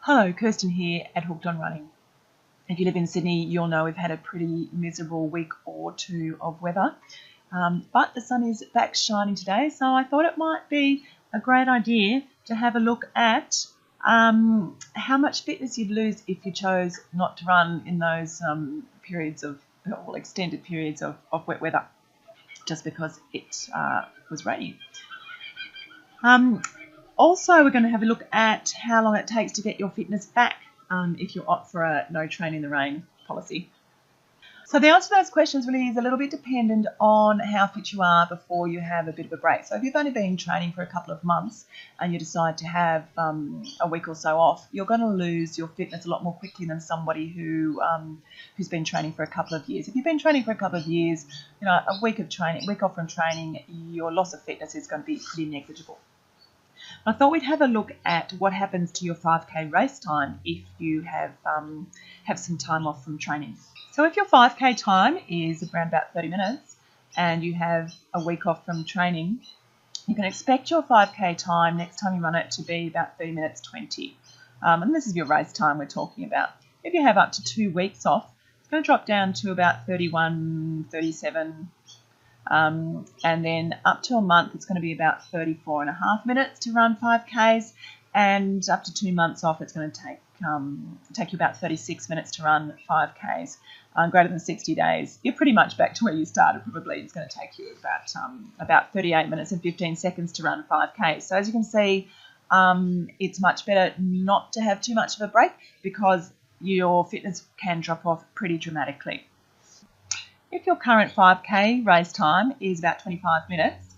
Hello, Kirsten here at Hooked on Running. If you live in Sydney, you'll know we've had a pretty miserable week or two of weather, but the sun is back shining today, so I thought it might be a great idea to have a look at how much fitness you'd lose if you chose not to run in those extended periods of wet weather, just because it was raining. Also, we're going to have a look at how long it takes to get your fitness back if you opt for a no train in the rain policy. So the answer to those questions really is a little bit dependent on how fit you are before you have a bit of a break. So if you've only been training for a couple of months and you decide to have a week or so off, you're going to lose your fitness a lot more quickly than somebody who's been training for a couple of years. If you've been training for a couple of years, a week off from training, your loss of fitness is going to be pretty negligible. I thought we'd have a look at what happens to your 5K race time if you have some time off from training. So if your 5K time is around about 30 minutes and you have a week off from training, you can expect your 5K time next time you run it to be about 30 minutes 20. And this is your race time we're talking about. If you have up to 2 weeks off, it's going to drop down to about 31, 37. And then up to a month, it's going to be about 34 and a half minutes to run 5Ks, and up to 2 months off, it's going to take you about 36 minutes to run 5Ks. Greater than 60 days, you're pretty much back to where you started. Probably it's going to take you about 38 minutes and 15 seconds to run 5Ks. So as you can see, it's much better not to have too much of a break because your fitness can drop off pretty dramatically. If your current 5K race time is about 25 minutes,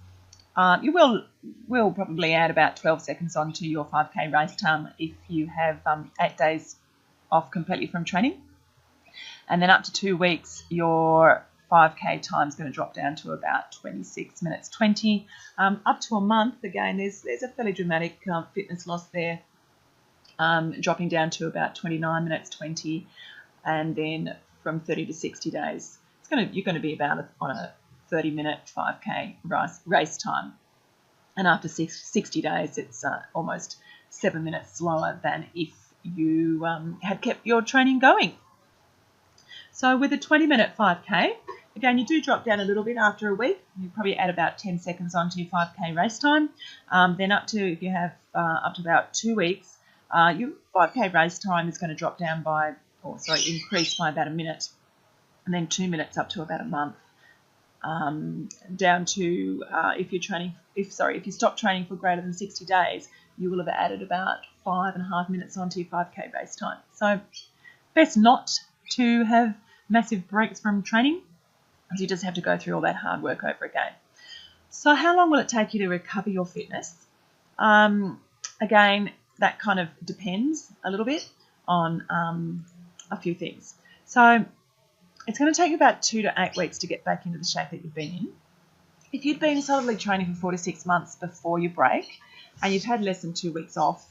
you will probably add about 12 seconds onto your 5K race time if you have 8 days off completely from training. And then up to 2 weeks, your 5K time is going to drop down to about 26 minutes 20. Up to a month, again, there's a fairly dramatic fitness loss there, dropping down to about 29 minutes 20. And then from 30 to 60 days, you're going to be about on a 30-minute 5K race time. And after 60 days, it's almost 7 minutes slower than if you had kept your training going. So with a 20-minute 5K, again, you do drop down a little bit after a week. You probably add about 10 seconds onto your 5K race time. Then if you have up to about 2 weeks, your 5K race time is going to increase by about a minute. And then 2 minutes up to about a month, down to if you stop training for greater than 60 days, you will have added about 5.5 minutes onto your 5K race time. So best not to have massive breaks from training, as you just have to go through all that hard work over again. So how long will it take you to recover your fitness? Again, that kind of depends a little bit on a few things. So it's going to take you about 2 to 8 weeks to get back into the shape that you've been in. If you've been solidly training for 4 to 6 months before your break and you've had less than 2 weeks off,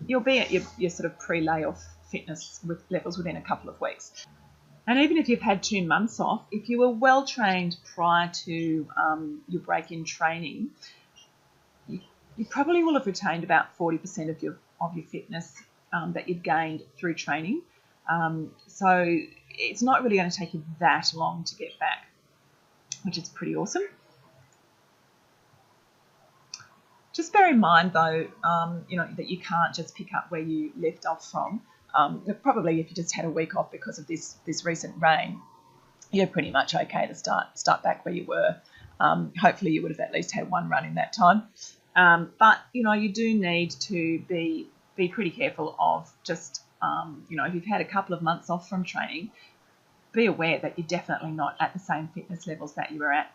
you'll be at your sort of pre-layoff fitness with levels within a couple of weeks. And even if you've had 2 months off, if you were well trained prior to your break in training, you probably will have retained about 40% of your fitness that you've gained through training. So it's not really going to take you that long to get back, which is pretty awesome. Just bear in mind, though, that you can't just pick up where you left off from. Probably if you just had a week off because of this recent rain, you're pretty much okay to start back where you were. Hopefully you would have at least had one run in that time. But, you do need to be pretty careful of just, if you've had a couple of months off from training, be aware that you're definitely not at the same fitness levels that you were at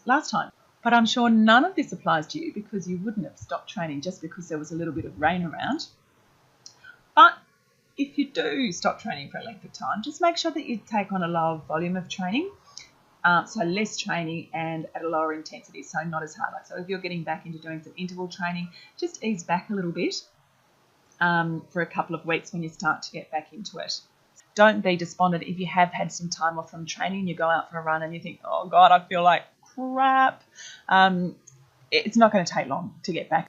last time. But I'm sure none of this applies to you because you wouldn't have stopped training just because there was a little bit of rain around. But if you do stop training for a length of time, just make sure that you take on a lower volume of training, so less training and at a lower intensity, so not as hard. So if you're getting back into doing some interval training, just ease back a little bit for a couple of weeks when you start to get back into it. Don't be despondent if you have had some time off from training, you go out for a run and you think, oh God, I feel like crap. It's not going to take long to get back.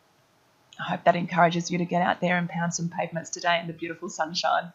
I hope that encourages you to get out there and pound some pavements today in the beautiful sunshine.